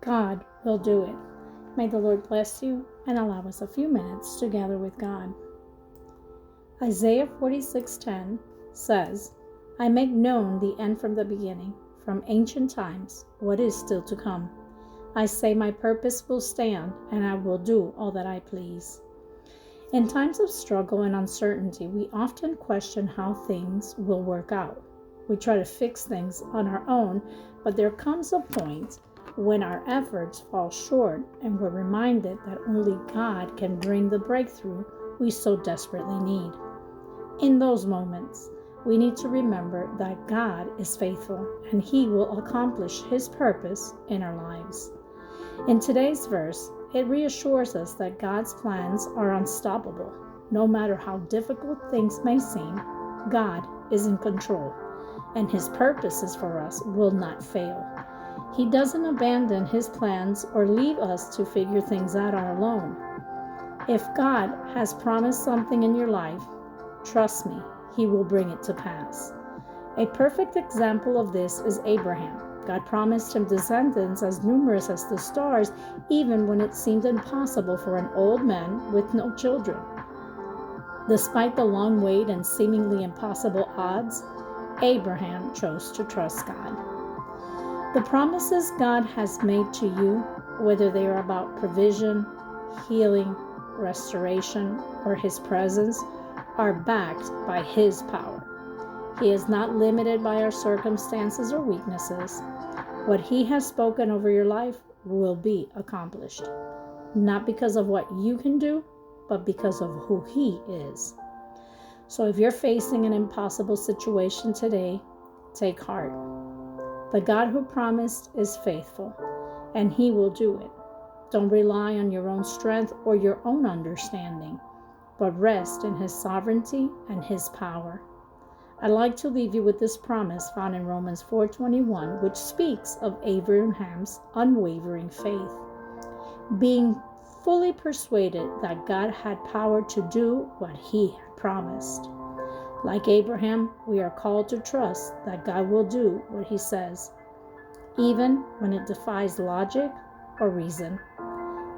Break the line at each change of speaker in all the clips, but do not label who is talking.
God will do it. May the Lord bless you and allow us a few minutes to gather with God. Isaiah 46:10 says, I make known the end from the beginning, from ancient times, what is still to come. I say my purpose will stand, and I will do all that I please. In times of struggle and uncertainty, we often question how things will work out. We try to fix things on our own, but there comes a point when our efforts fall short and we're reminded that only God can bring the breakthrough we so desperately need. In those moments, we need to remember that God is faithful and He will accomplish His purpose in our lives. In today's verse, it reassures us that God's plans are unstoppable. No matter how difficult things may seem, God is in control, and His purposes for us will not fail. He doesn't abandon His plans or leave us to figure things out on our own. If God has promised something in your life, trust me, He will bring it to pass. A perfect example of this is Abraham. God promised him descendants as numerous as the stars, even when it seemed impossible for an old man with no children. Despite the long wait and seemingly impossible odds, Abraham chose to trust God. The promises God has made to you, whether they are about provision, healing, restoration, or His presence, are backed by His power. He is not limited by our circumstances or weaknesses. What He has spoken over your life will be accomplished, not because of what you can do, but because of who He is. So if you're facing an impossible situation today, take heart. The God who promised is faithful, and He will do it. Don't rely on your own strength or your own understanding, but rest in His sovereignty and His power. I'd like to leave you with this promise found in Romans 4:21, which speaks of Abraham's unwavering faith, being fully persuaded that God had power to do what He had promised. Like Abraham, we are called to trust that God will do what He says, even when it defies logic or reason.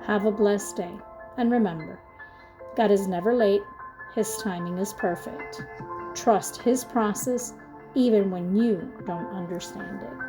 Have a blessed day, and remember, God is never late. His timing is perfect. Trust His process even when you don't understand it.